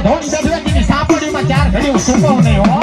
ધોની દસવેકીની સાપડીમાં 4 ઘડી સુકો નહીં હો.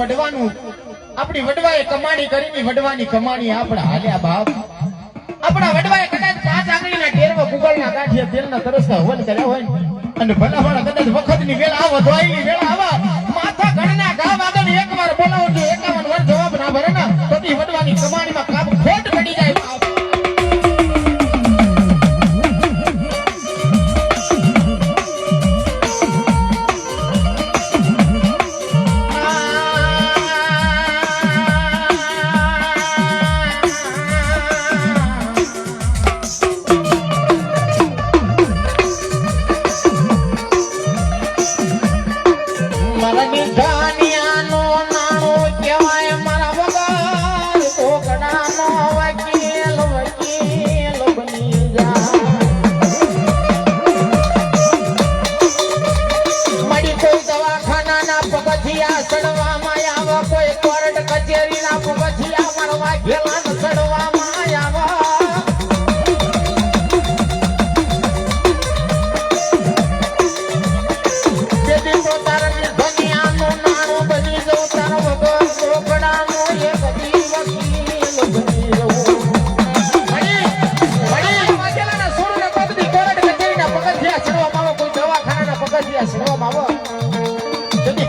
આપણી વડવાએ કમાણી કરીને વડવાની કમાણી આપણા હાલ્યા બાપ. આપણા વડવાએ કદાચ 5 આંગળીના ટેરવા ગુગળના કાઠીએ તેલના તરસતા હવન કર્યા હોય અને ભલા ભલા કદાચ વખતની વેળા આવો ધોઈની વેળા આવા માથા ગણના ગાવ આગળ એકવાર બોલાવો જો 51 વાર જવાબ ના ભરે ને તો તી વડવાની કમાણીમાં કાપ ખોટ પડી જાય બાપ.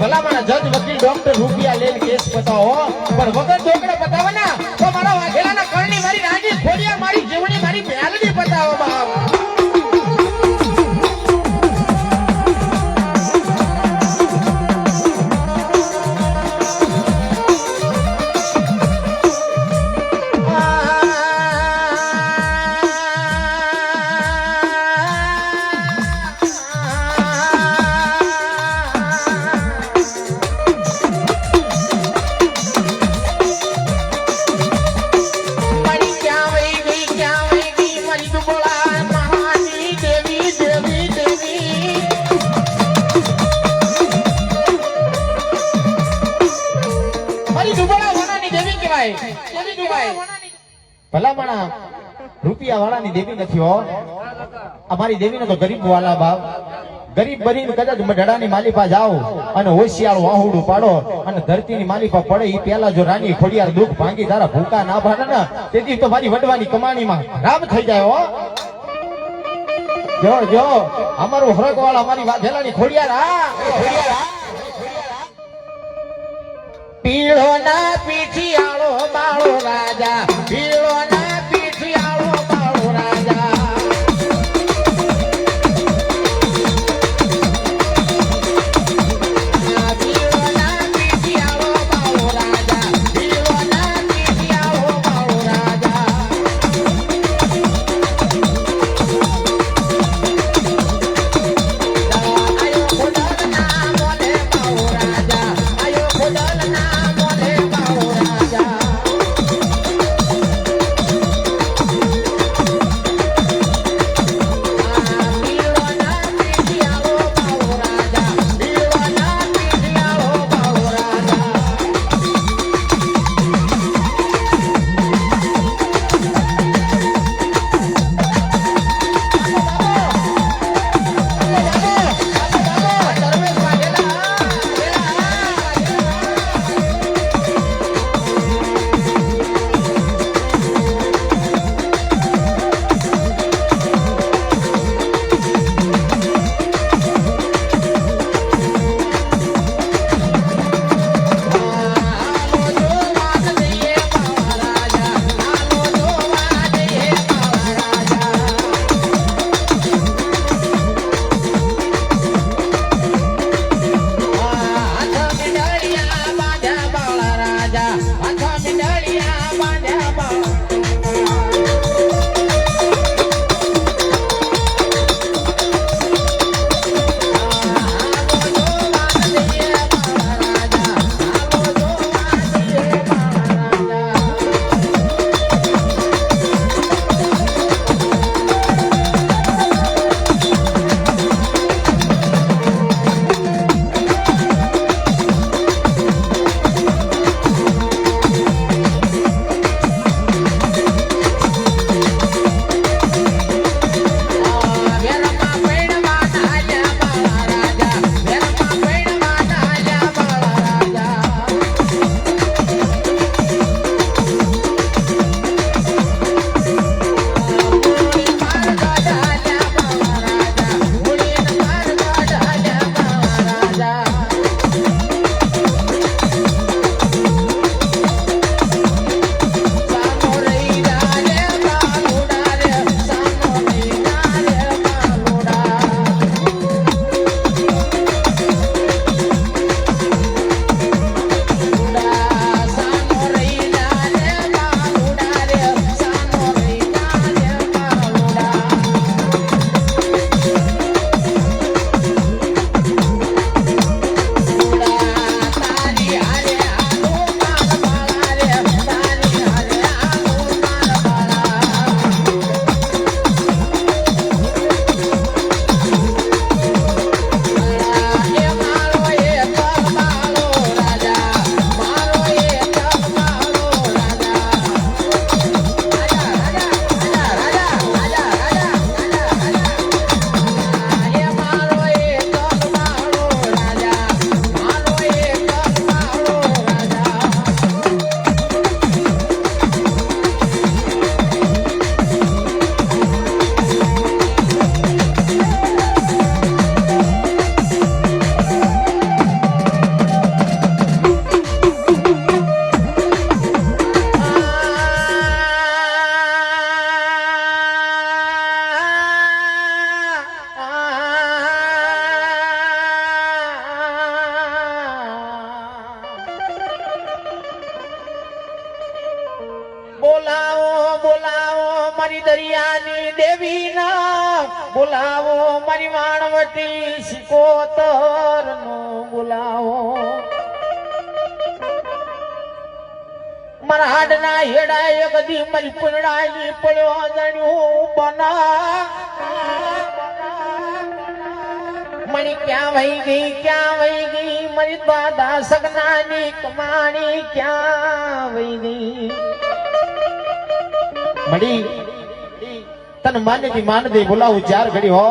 ભલામણા જજ વકીલ ડોક્ટર રૂપિયા લઈને કેસ બતાવો પણ વગર ઢોકળે બતાવો ને તો મારા વાઘેલાના કરણી મારી રાજી ખોડિયા મારી જીવણી મારી મેલડી બતાવો બાપ. ભલામણા રૂપિયા વાળાની દેવી નથી હો. અમારી દેવીને તો ગરીબ વાલા બાપ. ગરીબ બનીને કદાચ મઢડાની માલિપા જાઓ અને હોશિયાર વાહુડું પાડો અને ધરતીની માલિપા પડે એ પેલા જો રાની ખોડિયાર દુઃખ ભાંગી તારા ભૂકા ના ભાડે ને તેથી તો મારી વડવાની કમાણીમાં રામ થઈ જાય હો. જો જો અમારું હરક વાળા અમારી વાઘેલાની ખોડિયાર પીળો ના પીઠિયાળો બાળો રાજા પીળો ના પીઠિયાળો બાળો રાજા પીળો ના પીઠિયાળો બાળો રાજા પીળો ના પીઠિયાળો બાળો રાજા આયો ખોડલ ના મોલે બાળો રાજા આયો ખોડલ ના મોલે બાળો રાજા બોલાવો બોલાવો મારી દરિયાની દેવી ના બોલાવો મારી વાણવટી સિકોતર નો બોલાવો મારા હાડના હેડાય કદી મારી પુનડાની પડ્યો જાણ્યું બના મણી ક્યાં વહી ગઈ મારી દાદા સગનાની કમાણી ક્યાં વહી ગઈ મળી તન માન દે બોલાવું ચાર ઘડી હો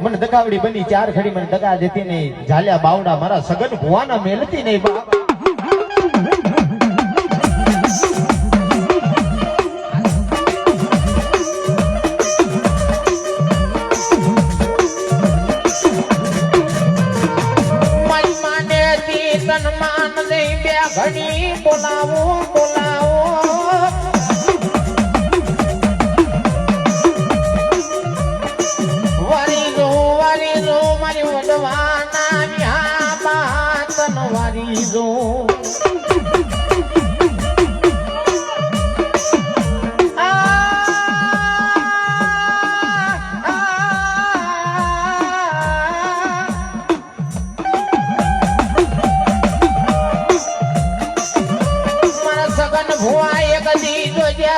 મને દગાવડી બની ચાર ઘડી મને દગા દેતી નહીં ઝાલ્યા બાવડા મારા સગન ભુવાના મેલતી નહીં બાપ ઘડી બોલાવો બોલાવો વારી જો મારી વડવાના ન્યા બાતન વારી જો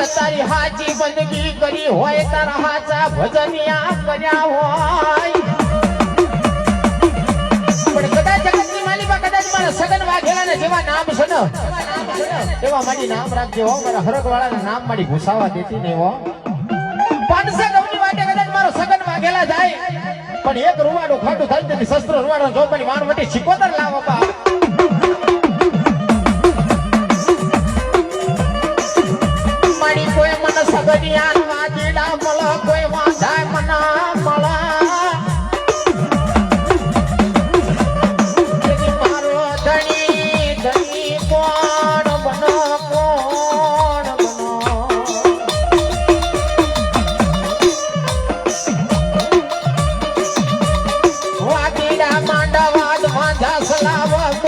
તારી હાચી બંદગી કરી હોય તારા હાચા ભજનિયા કર્યા હોય પણ કદાચ જગતની માલિકા કદાચ મારા સગન વાઘેલાને જેવા નામ છે ને એવા મારી નામ રાખજે હો મારા હરકવાળાના નામ મારી ઘુસાવા દેતી નહીં હો 500 ગમની વાટે કદાચ મારો સગન વાઘેલા જાય પણ એક રૂવાડું ખાટું થાય તેની શસ્ત્ર રૂવાડો જો મારી વાણવટી સિકોતર લાવો બા કોઈ મને સગડિયા વાજીડા મળ કોઈ વાંધાય મના મળ મારો ધણી કોણ બનો વાજીડા માંડવાદ વાંધા સલાવ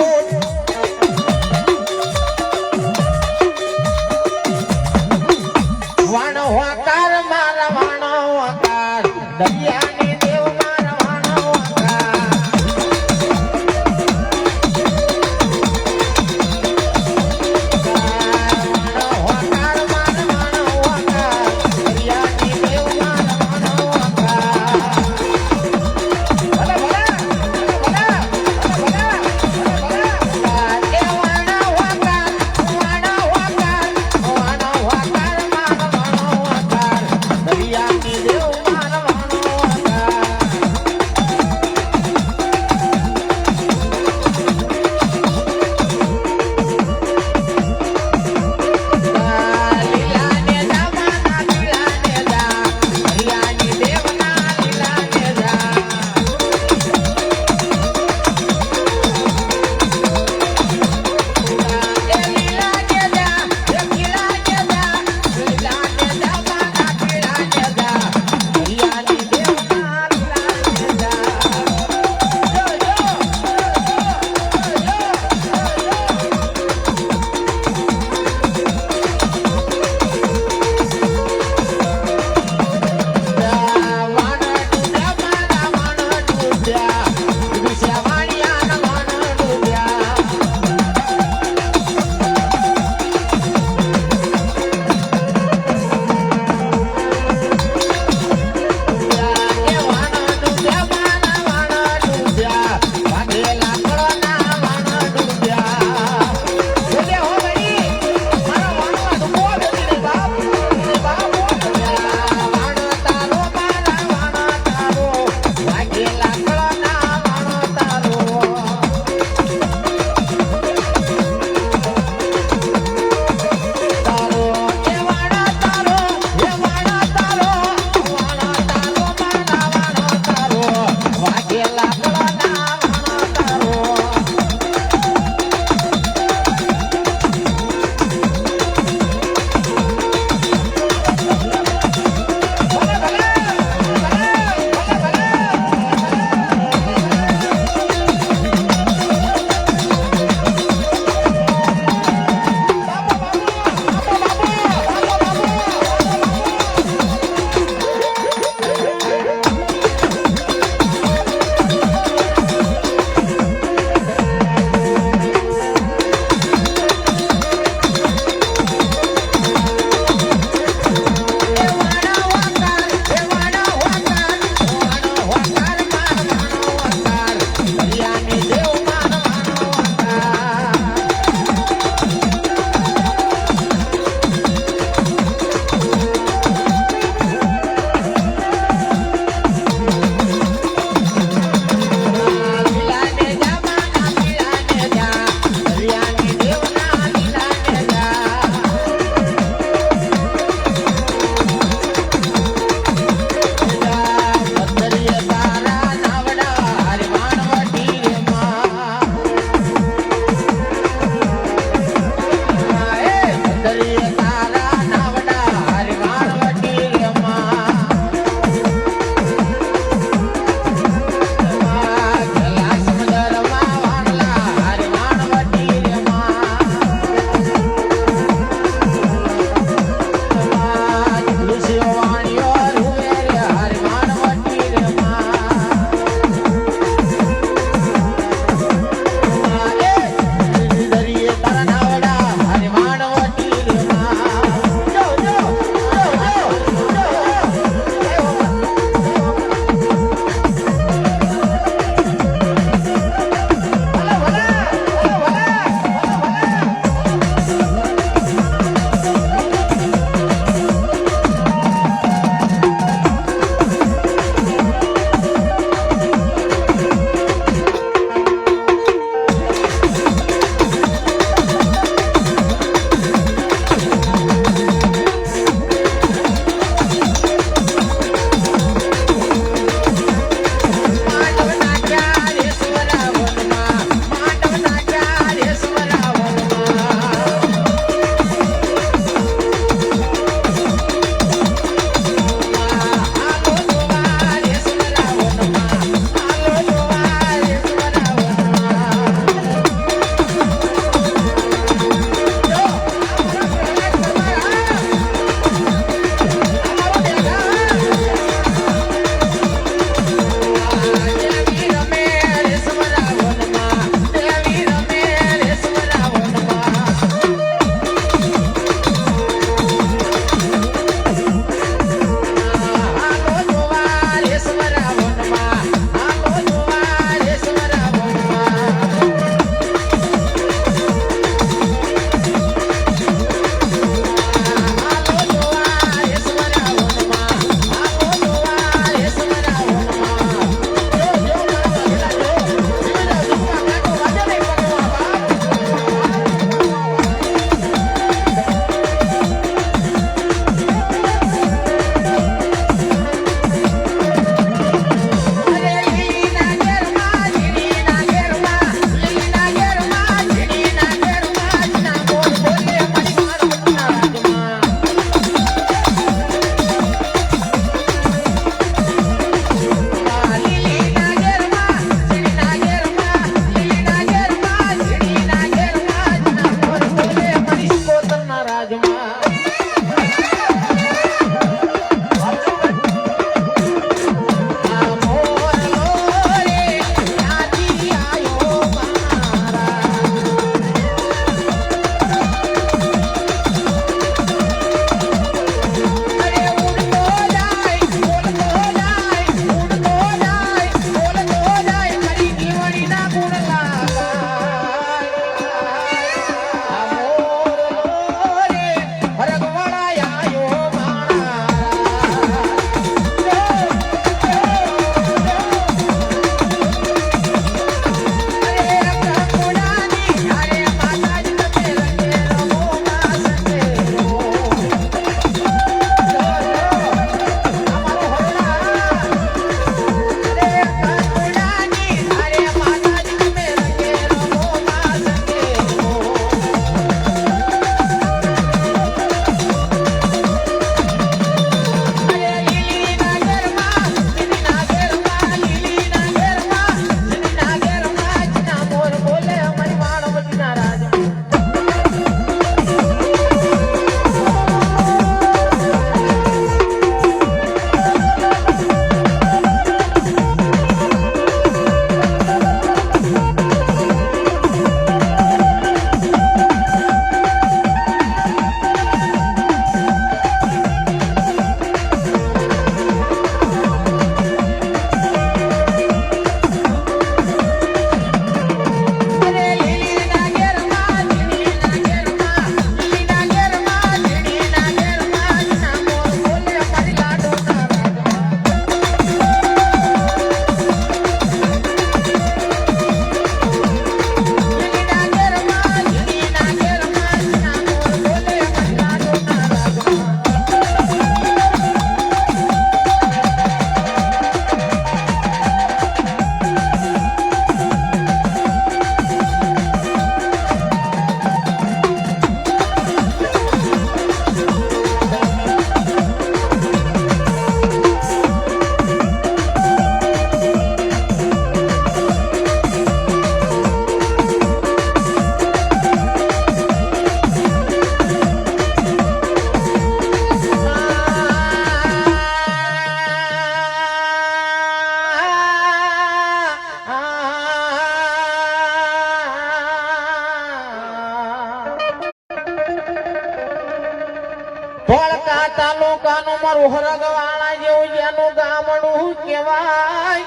ધોળકા તાલુકાનું મારું હરગવાળા જેવું જેનું ગામડું કહેવાય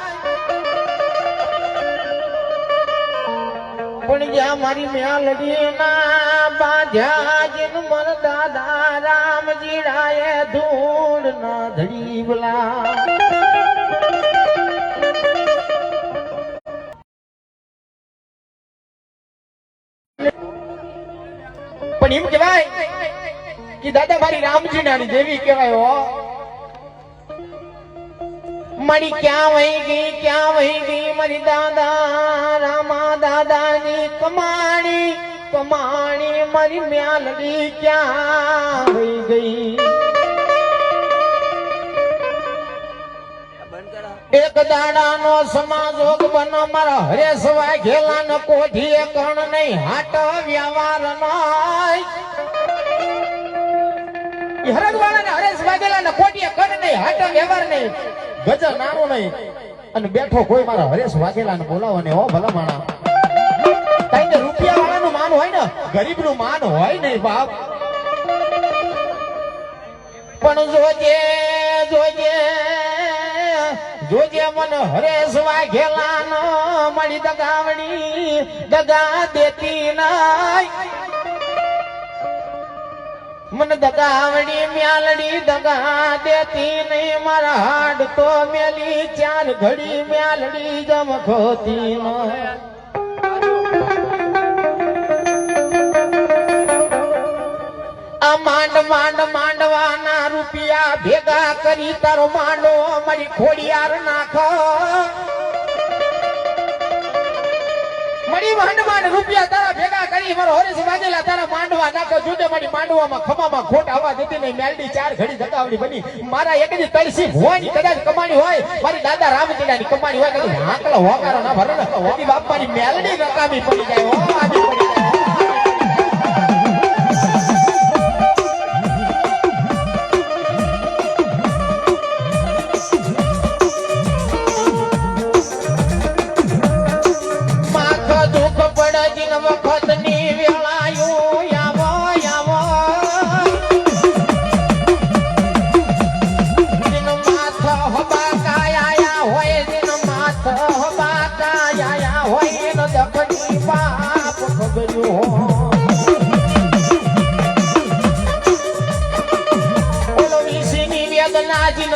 પણ જ્યાં મારી મેલડી ના બાંધ્યા જીન મર દાદા રામજીરાએ ધૂળ ના ધડીવલા પણ એમ કહેવાય કે દાદા મારી રામજી નાની દેવી કહેવાય હો મારી ક્યાં વહી ગઈ મારી દાદા રામા દાદાની કમાણી મારી મ્યાલડી ક્યાં વહી ગઈ એક દાડાનો સમાજોગ બનો મારા હરેશ વાઘેલા ન કોઠીએ કણ નહીં હાટ વ્યવહાર નહીં હરગવાળા ને હરેશ વાઘેલા ને કોઠીએ કણ નહીં હાટ વ્યવહાર નહીં ગજ નાનો નહીં અને બેઠો કોઈ મારા હરેશ વાઘેલા ને બોલાવો ને હો ભલા માણા કઈ ને રૂપિયા વાળાનું માન હોય ને ગરીબ નું માન હોય નહીં બાપ પણ જોજે મન હરેશ વાઘેલા નો મળી દગા દેતી નહીં મન દગાવડી મ્યાલડી દગા દેતી નહીં મારા હાડ તો મેલી ચાર ઘડી મ્યાલડી જમખોતી ન આ માંડવાના રૂપિયા ભેગા કરી તારો માંડો મારી ખોડિયાર નાખ મળી માંડવાના રૂપિયા તારા ભેગા કરી મારો હરેશ વાઘેલા તારા માંડવા નાખો જોજે મારી માંડવામાં ખમામાં ખોટ આવવા દેતી નહીં મેલડી ચાર ઘડી ધકાવડી બની મારા એકની તળસી ભોવાની કદાચ કમાણી હોય મારી દાદા રામજીની કમાણી હોય કદાચ હાકલા હોકારો ના ભરે ને બાપ મારી મેલડી નકામી પડી જાય હો આડી પડી જાય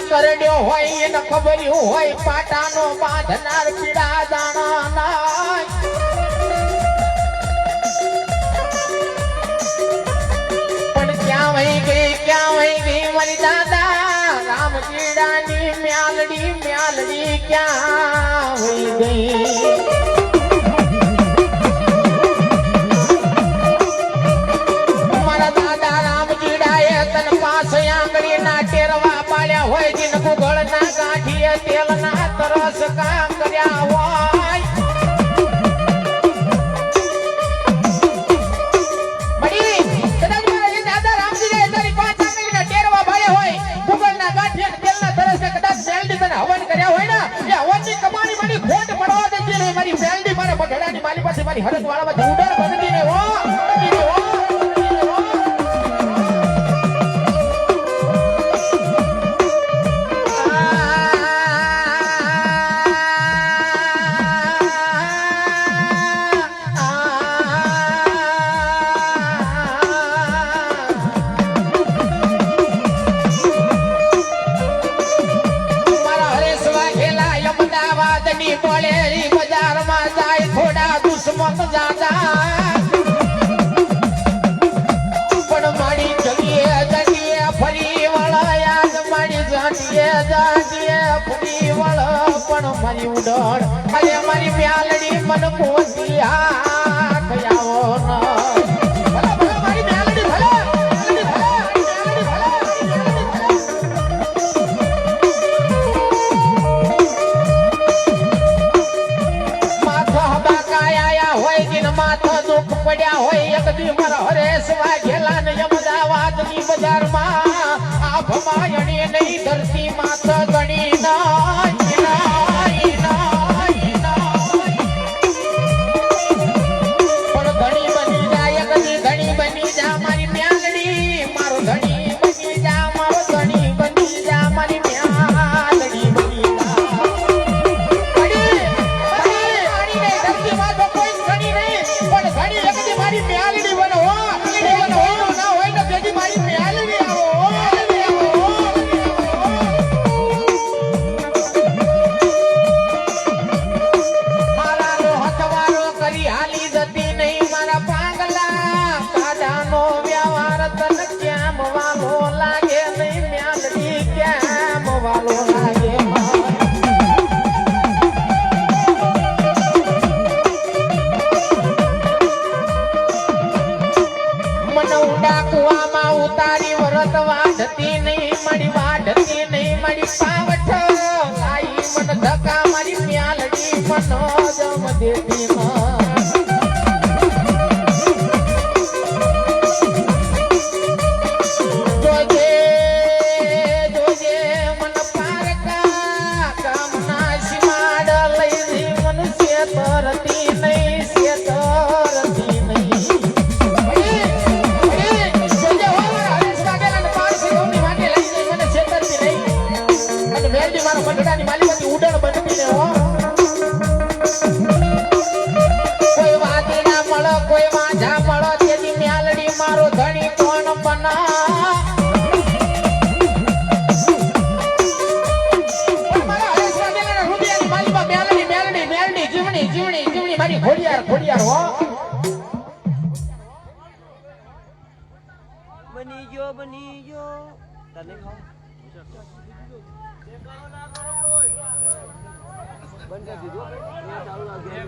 કરડ્યો હોય એને ખબર હોય પાટાનો બાંધનાર પીડા દાણા પણ ક્યાં વહી ગઈ મારી દાદા રામજીડાની મ્યાલડી ક્યાં વહી ગઈ મારા દાદા રામજીડાએ તન પાસે આંગળી ના ટેરવા હોય જીન ગુગળ ના ગાંઠીએ તેલ ના તરસ કામ કર્યા હોય મળી કદાચ મારા દાદા રામજી તારી પાંચ આંગળી ના ટેરવા ભાળ્યા હોય ગુગળ ના ગાંઠીએ તેલ ના તરસ કદાચ મેલડી તને હવન કર્યા હોય ને એ હવનની કમાણી મારી ખોટ પડવા દેતી નહીં મારી મેલડી મારા બગડાની માલી પાસે મારી હરક વાળામાં ઉડર બનતી ને હો મારી ઉડણ અરે મારી મ્યાલડી મન પોસી આવો મારી મ્યાલડી માથા બાકાયા હોય કે માથા દુઃખ પડ્યા હોય એક દી મારા હરેશ વાઘેલા ને અમદાવાદ ની બજારમાં આ ભમાયણી નહીં ધરતી માથા ગણી ના ધણી બની વાઢતી નહીં મળી વાઢતી નહીં મળી પાવઠ આઈ મન ધક્કા મારી મ્યાલડી મનો જમ દેતી જોજે જોજે મન પારકા કામના સીમાડ લઈ મન સેતરતી નહીં સેતરતી નહીં મારો બંધડાની માલીમાંથી ઉડણ બનતી ને હો કોઈ વાતી ના મળો કોઈ વાંઝા મળો તેથી મ્યાલડી મારો ધણી કોણ બના મારા હરેશવા દેલાના રૂપિયાની માલીમાં મ્યાલડી મ્યાલડી મ્યાલડી જીવણી જીવણી જીવણી મારી ઘોડિયાર ઘોડિયાર હો બની ગયો તને ખાવ બંધ કરી દીધું ચાલુ કર્યું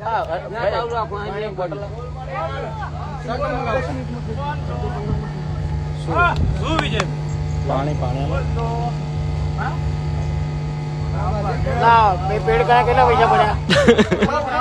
હા ચાલુ રાખો બોટલ શું વિજય પાણી ના પેડ કરા કેટલા પૈસા પડ્યા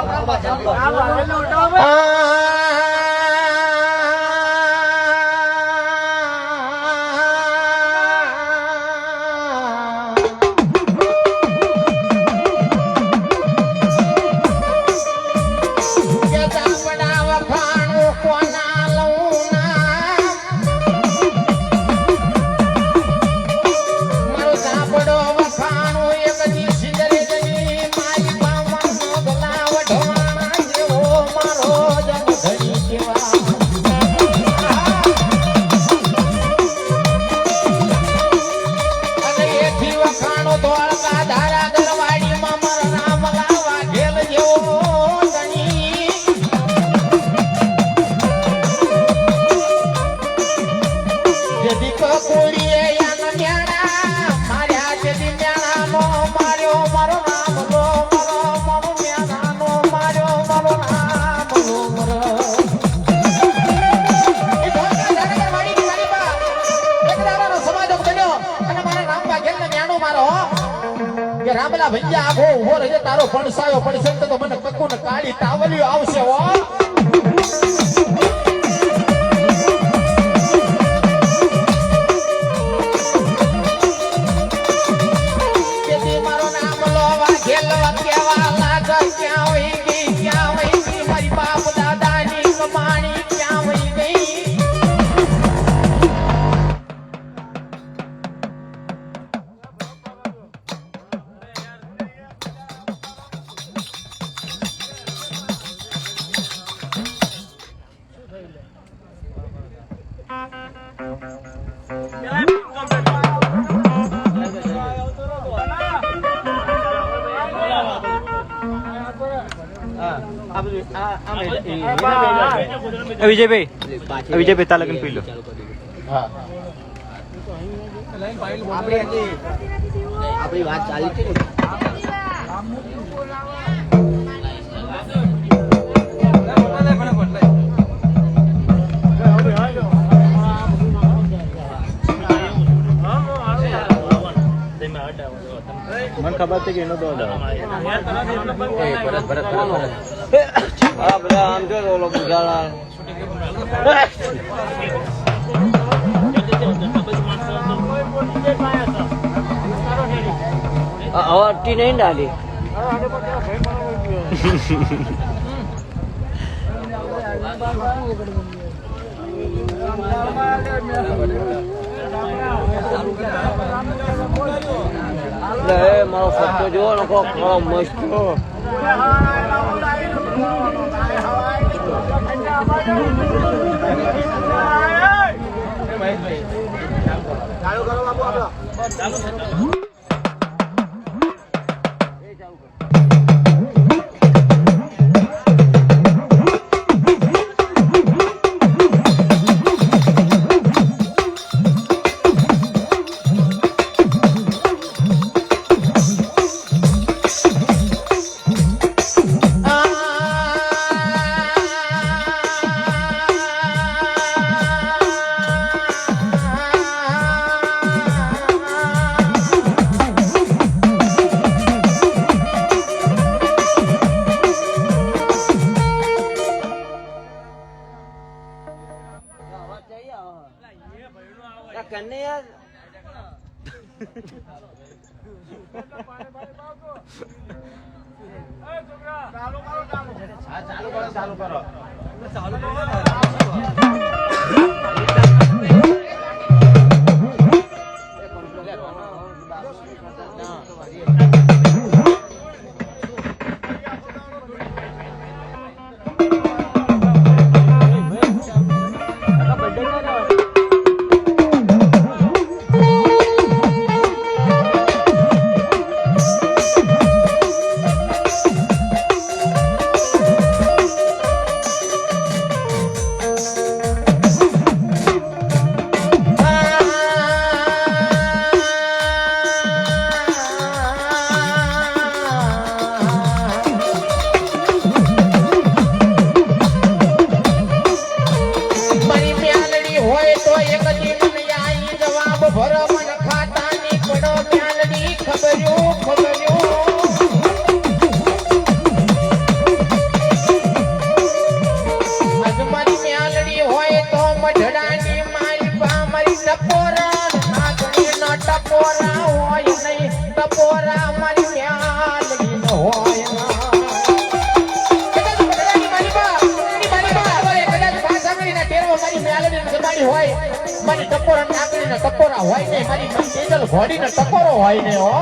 રામલા ભૈયા આખો ઉભો રહે તારો પડસાયો પડશે તો મને કકુ ને કાળી તાવલીઓ આવશે હો કેતી મારો નામ લોવા ખેલવા કેવા લાગ ક્યાં વઈ ગઈ મારી બાપ દાદાની કમાણી ક્યાં વઈ ગઈ વિજયભાઈ તાલગન પી લો આપણી વાત ચાલી છે મને ખબર છે કે એનો દોડ બધા આમ જો ઓલો બુઝાળા અટી નહીં ડાલી મારો ફોટો જોવો ને કોક મસ્ત ચાલુ કરો બાબુ આપણો करने यार ચાલુ કરો મારી ટકોરા નાગરીને ટકોરા હોય ને મારી તેજલ ઘોડીને ટકોરો હોય ને હો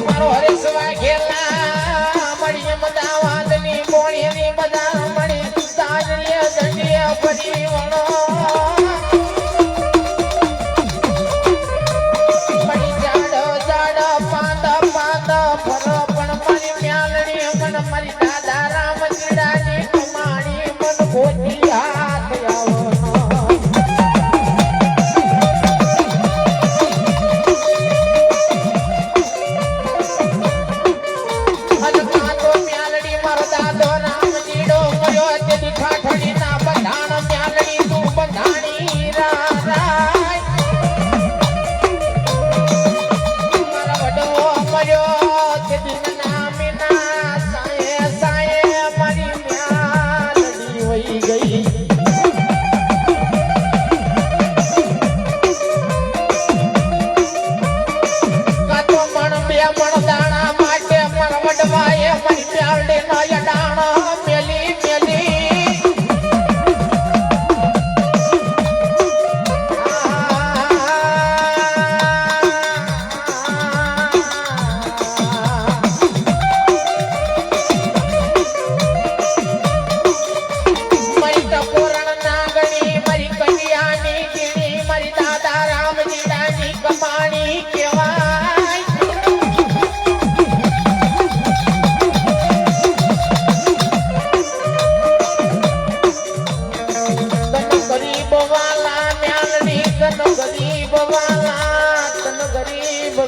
મારો હરેશવા ઘેલા મળી અમદાવાદની બોણીની બધા મળી સાજરીએ દંડીએ ફરી વણો મળી જાડ પાંદ ફરો પણ મારી મ્યાલડી મન મારી દાદા રામ જીડાની કમાણી મન ગોતી હાથ આવો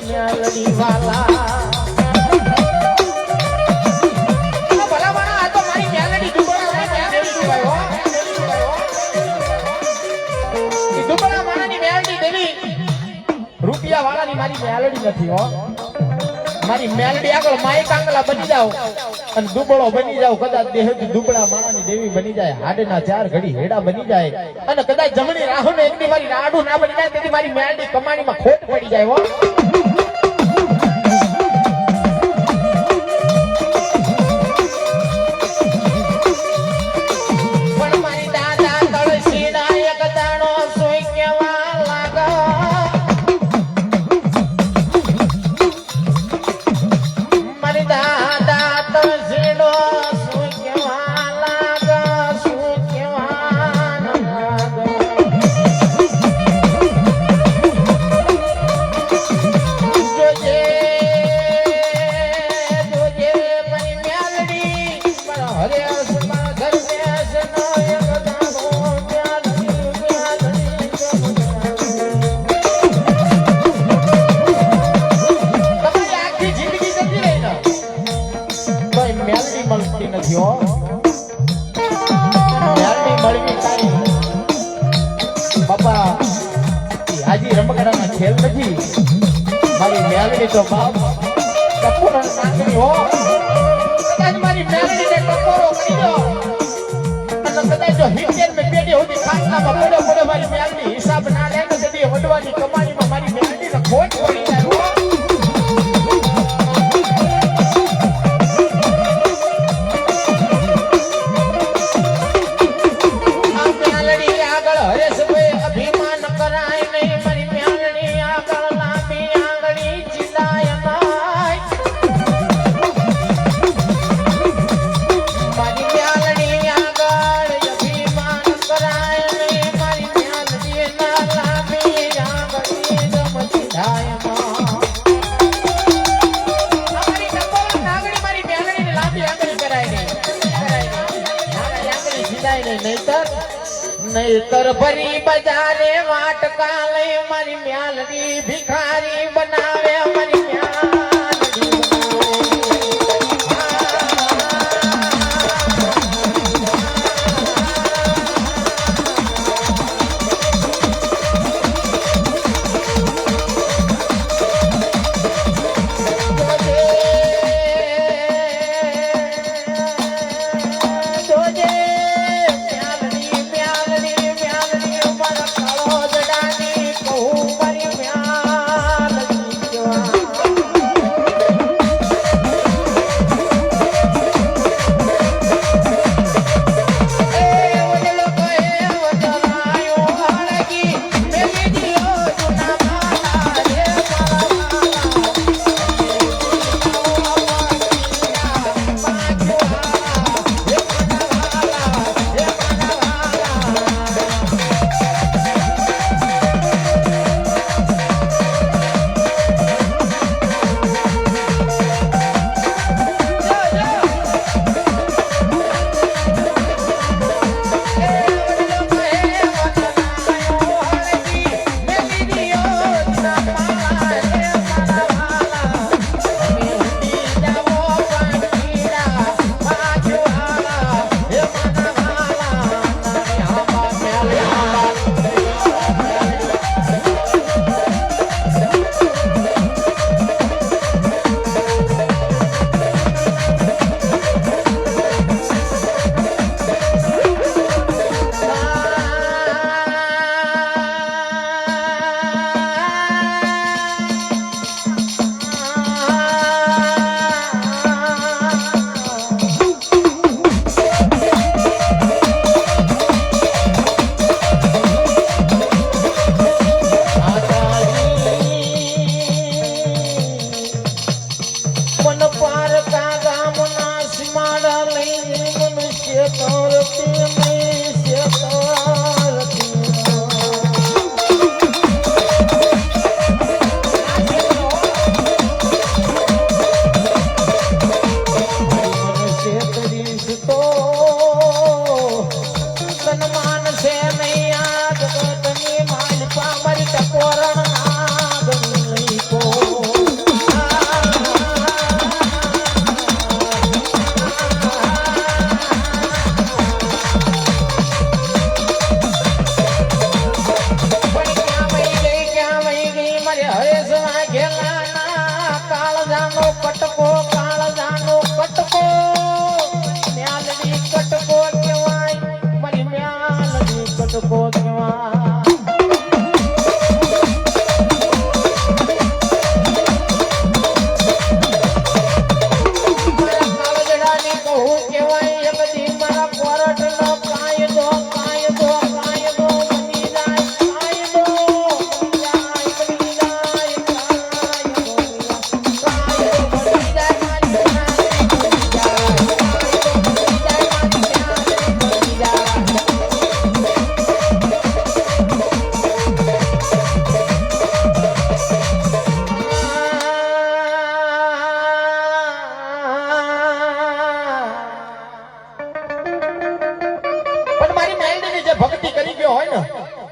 મ્યાલડી વાલા ભલા ભલા આ તો મારી મ્યાલડી દુબળા માણાની મ્યાલડી દેવી રૂપિયા વાળાની મારી મ્યાલડી નથી હો મારી મ્યાલડી આગળ માય કાંગલા બની જાવ અને દુબળો બની જાવ કદાચ દેહથી દુબળા માણાની દેવી બની જાય હાડના 4 ઘડી હેડા બની જાય અને કદાચ જમણી રાહુને એકની મારી રાડું ના બની જાય તેથી મારી મ્યાલડી કમાણીમાં ખોટ પડી જાય હો હાજી રમકડાના ખેલ નથી મારી મેલડી તો બાપ ટકોરો નાખી હો કદાચ મારી મેલડીને ટકોરો કરી દો પણ કદાચ જો 70 મે પેઢી સુધી ખાટલામાં પડો મારી મેલડી હિસાબ ના લે તો તે વડવાની કમાણીમાં મારી મેલડીને ખોટ પડી જાય હો. નહીતર ભરી બજારે વાટકા લઈ મારી મ્યાલડી ભિખારી બનાવે મારી મ્યાલડી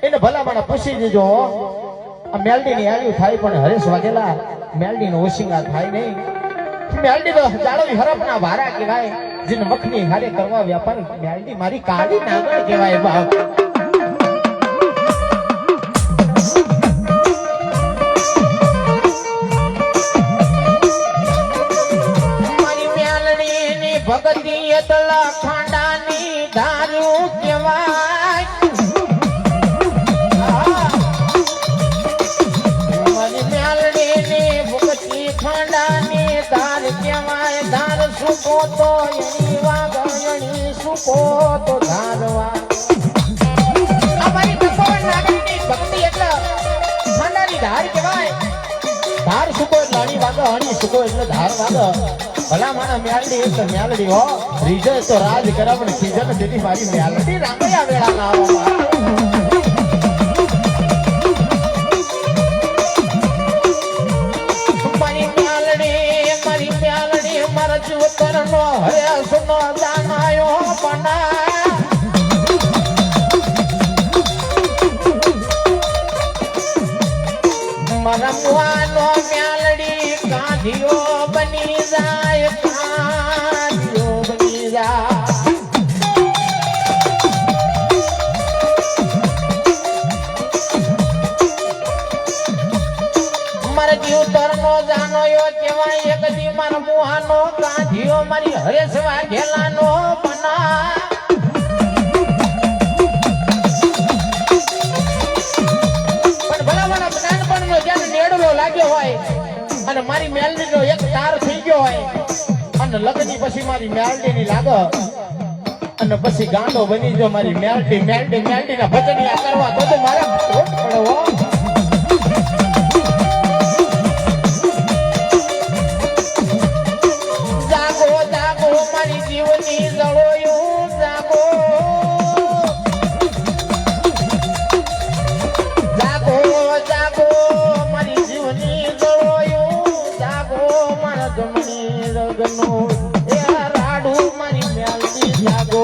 એને ભલામણ પૂછી દેજો. આ મેલડી ની આવ્યું થાય પણ હરેશ વાઘેલા મેલડી નો ઓશિંગા થાય નહીં. મેલડી તો જાળવી હરફ ના વારા કહેવાય, જેને મખની હારે કરવા વ્યાપાર. મેલડી મારી કાળી નાગણ કહેવાય બાપ. મારી મેલડી ની ભગતી એટલા ખાંડાની ધારું સુકો તો એની વાગણી સુકો તો ધારવા અમારી તપોવન નાગરની ભક્તિ એટલે ખાંડાની ધાર કહેવાય ધાર સુકો એટલે હણી વાગે હણી સુકો એટલે ધાર વાગે ભલા માણા મ્યાલડી એટલે મ્યાલડી હો રીજે તો રાજ કરાવ ને ખીજન દીધી મારી મ્યાલડી રામૈયા વેળા ના આવવા જીવતરનો હરેસનો દાનાયો પના મરમવાનો મ્યાલડી કાંધિયો બની જાય કાંધિયો બની જાય મારા જીવતરનો દાનાયો કહેવાય એક દી મારા મુહાનો કાંધિયો મારી હરેસવા ઘેલાનો બના પણ ભલાવાના નાનપણનો જ્યારે નેડલો લાગ્યો હોય અને મારી મેલડીનો એક તાર થઈ ગયો હોય અને લગ્નની પછી મારી મેલડીની લાગે અને પછી ગાંડો બની ગયો મારી મેલડીના ભજનિયા કરવા તો મારા ખોટ પડે હો જીવની જળોયું જાગો જાગો જાગો મારી જીવની જળોયું જાગો મારા જમણી રગનું એ રાડું મારી મેલડી જાગો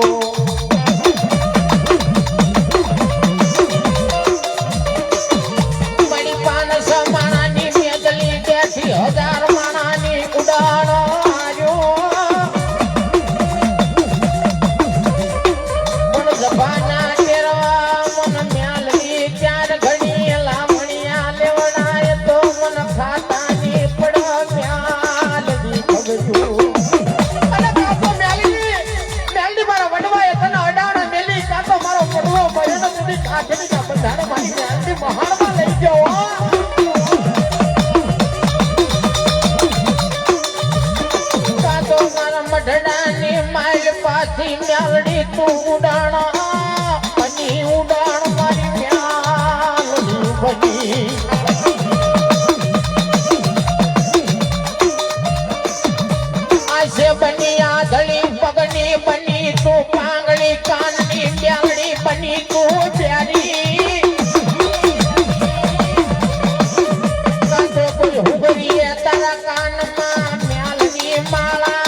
મારી 500 માણાની મેદલી તેથી 1000 માણાની ઉડાણો મેલડી તું ઉડાણા બની ઉડાણ મારી મ્યાલડી બની આશે બની આધળી પગની બની તું પાંગળી કાનની મ્યાલડી બની તું પ્યારી કાંતો કોઈ હુગરીએ તારા કાનમાં મ્યાલડી માળા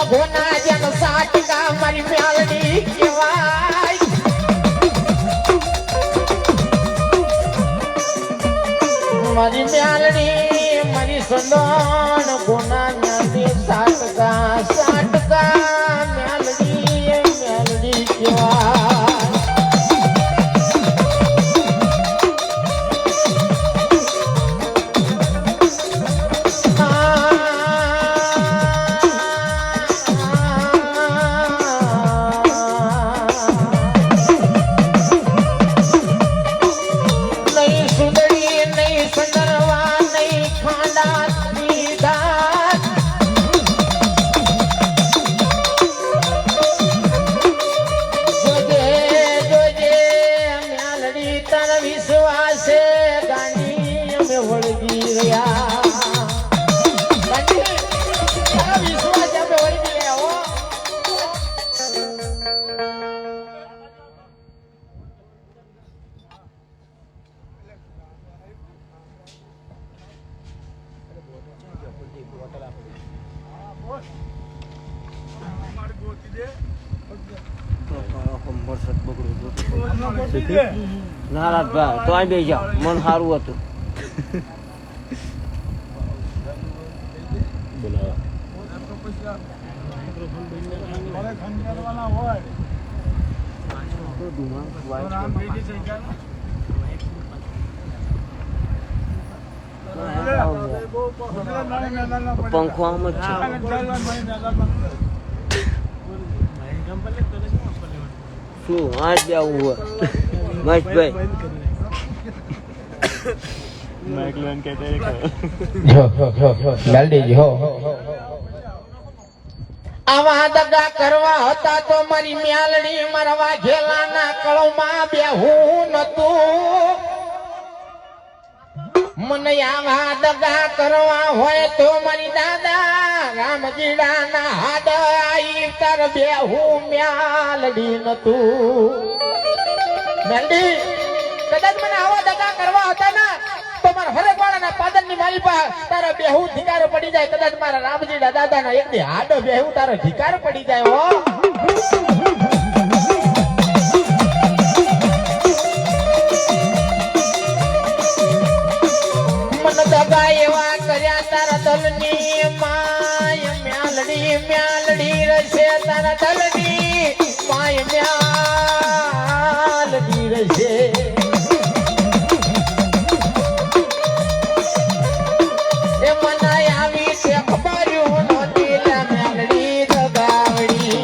ગોના જન સાટકા મારી મ્યાલડી કહેવાય મારી મ્યાલડી મારી સંદન ગોના મ્યાલડી સાટકા મ્યાલડી કહેવાય વિશ્વાસે ગાંધી અમે વળગી રહ્યા વિશ્વાસ અમે વળગી રહ્યા હો નારાજભાઈ તો અહીં બે જાઓ મન સારું હતું પંખો આમ જ છે શું આજ જવું હોય મસ્તભાઈ मैकलन कहते हैं મેલડી હો આવા દગા કરવા હતા તો મારી મ્યાલડી મારવા ઘેલાના કળમાં બેહું નતું. મને આવા દગા કરવા હોય તો મારી દાદા રામજીડાના હાડ આઈ તાર બેહું મ્યાલડી નતું. મેલડી કદાચ મને આવા દગા કરવા હતા ને તો મારા હરેકવાળાના પાદરની મારી પાસે તારા બેહું ધિકારો પડી જાય. કદાચ મારા રામજીડા દાદાના એક દી હાડો બેહું તારો ધિકારો પડી જાય હો. મન દગા એવા કર્યા તારા દલની માય મ્યાલડી મ્યાલડી રસે તારા દલની માય મ્યાલડી રસે. એ મનાય આવી તે ખબર્યું નહોતી લે મ્યાલડી દગાવડી.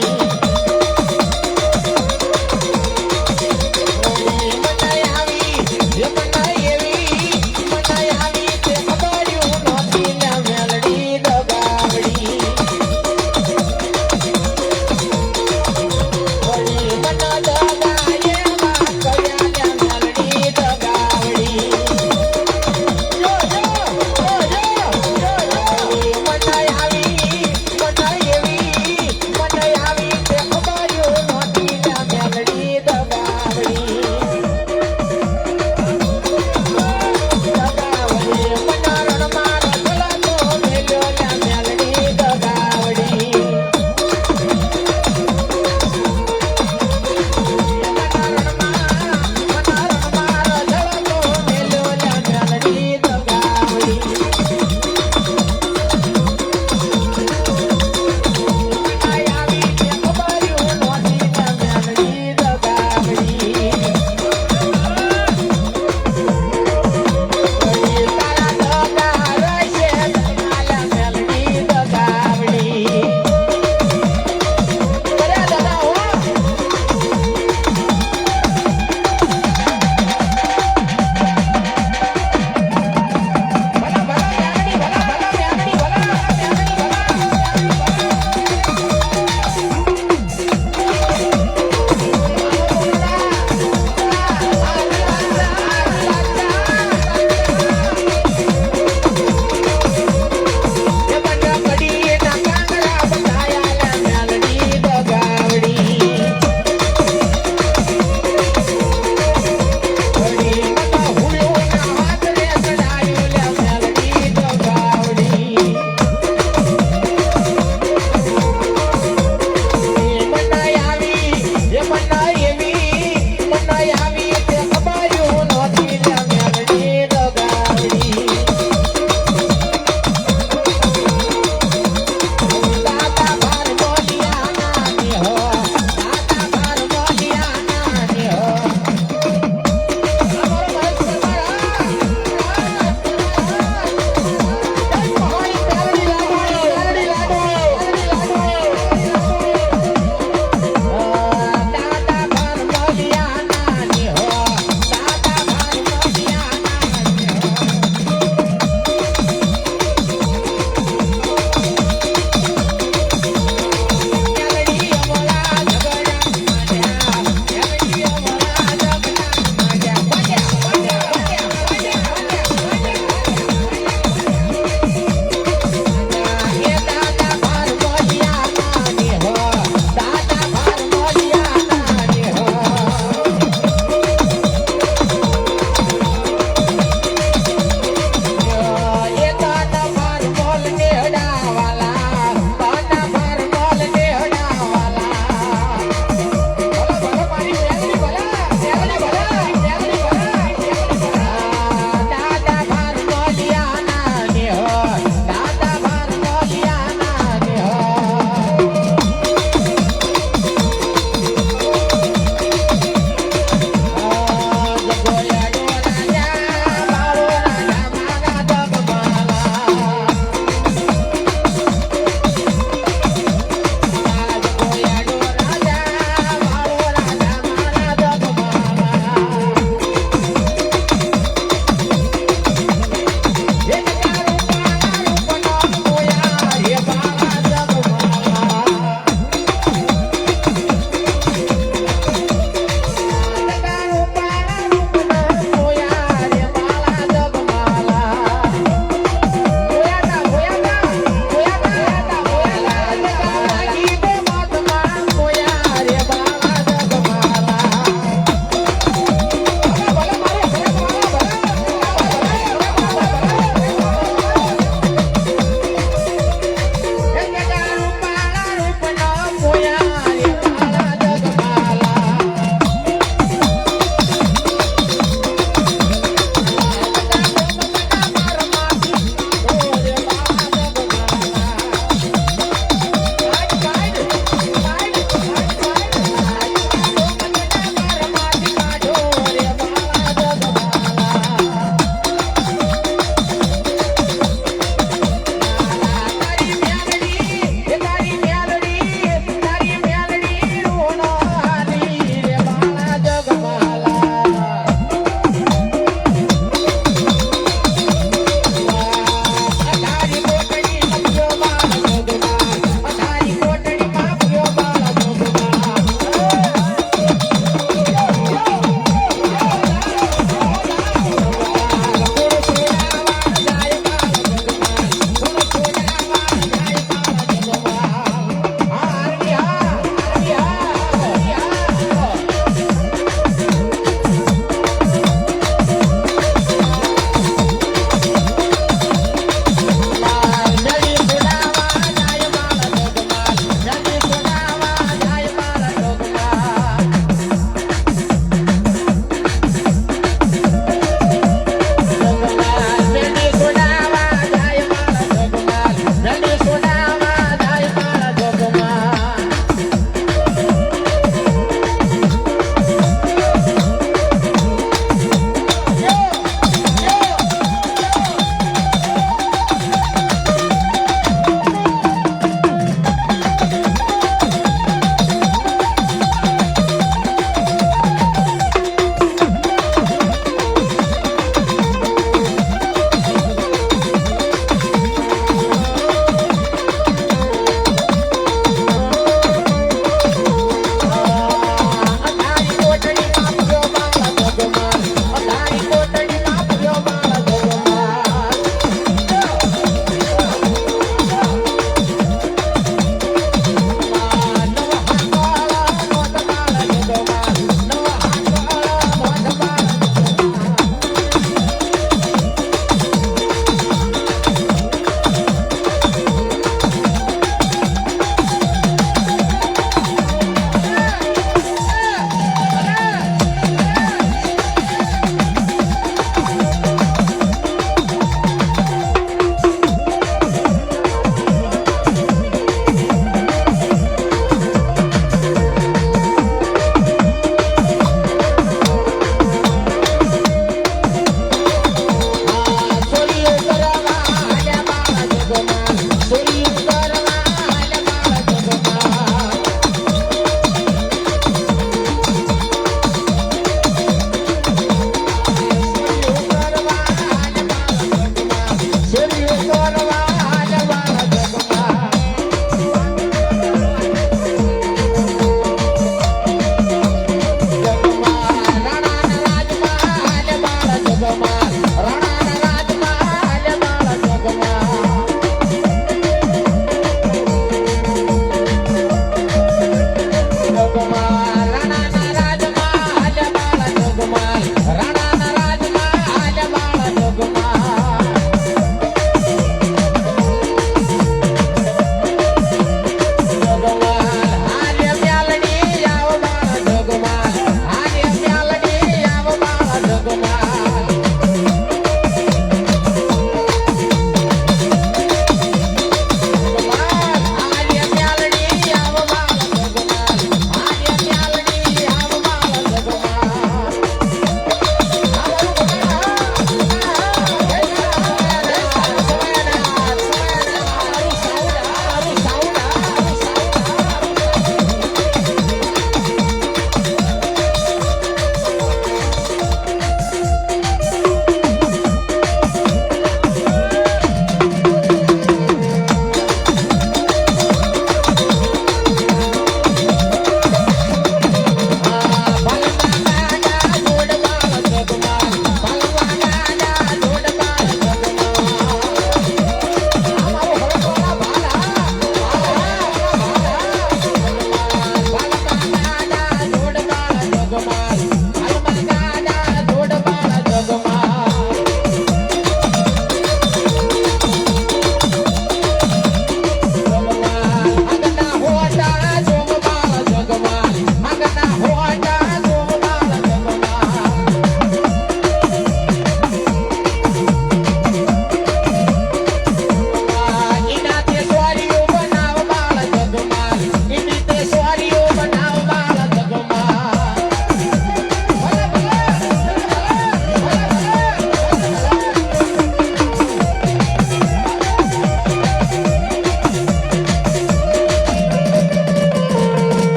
મનાય આવી એ મનાય એવી મનાય આવી તે ખબર્યું નહોતી લે મ્યાલડી દગાવડી.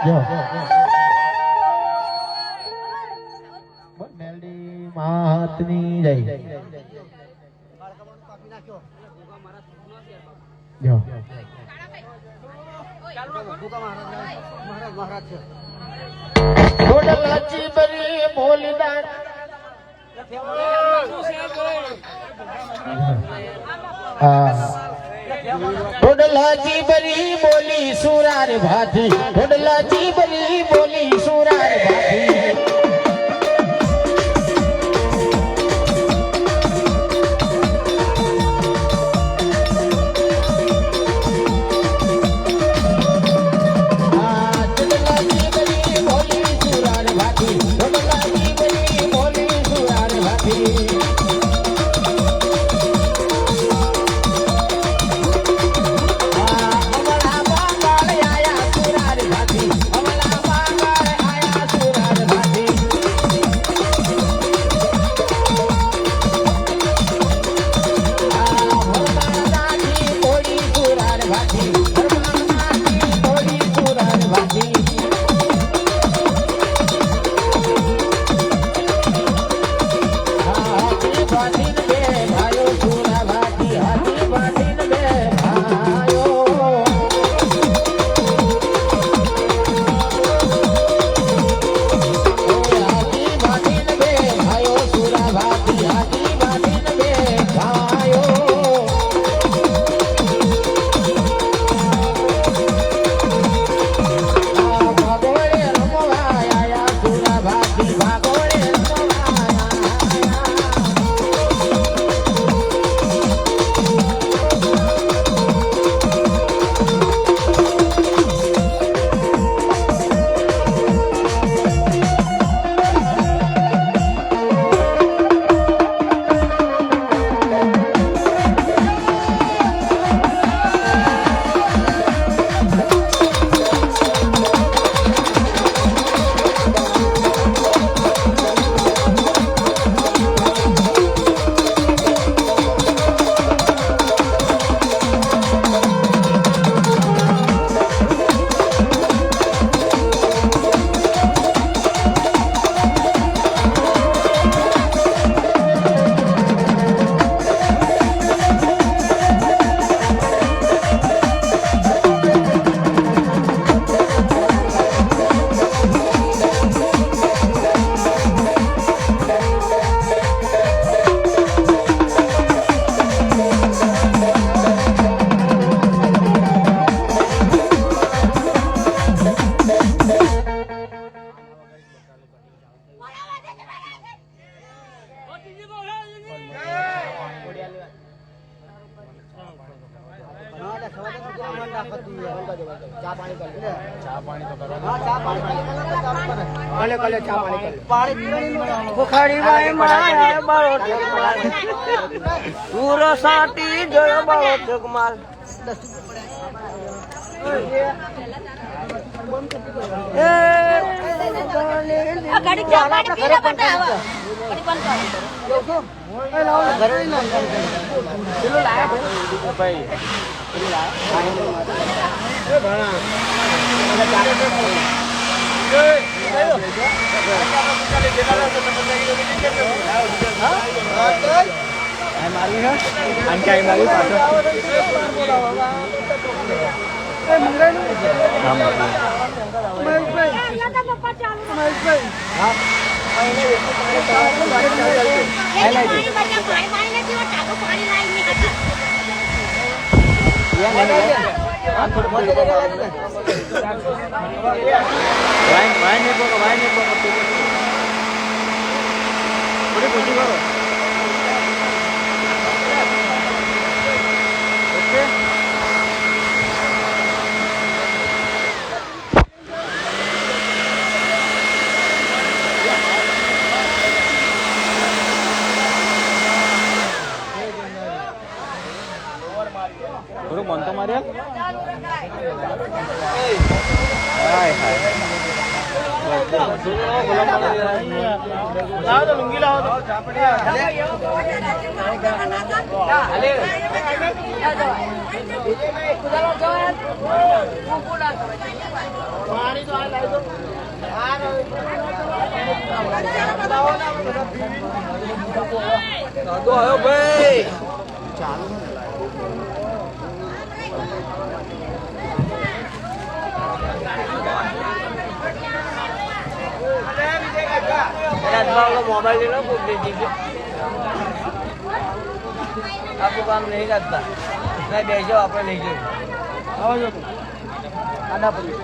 જો મેલડી માતની જય જો થોડલાચી બરી બોલદાર થોડલાચી બરી બોલી સુરાર ભાતી થોડલાચી બરી બોલી સુરાર ભાતી પૂરો સાટી જોયો બાળો જગમાલ ગાડી ચા પાણી પીને બતાવો ગાડી બંધ કરો થોડું મન તો માર્યા લુંગી લાવો પાણી તો મોબાઈલ લઈ લો ખૂબ દીધી આપણું કામ નહીં કરતા નહીં બેસો આપણે લઈ જવું આવો જો આડા પડી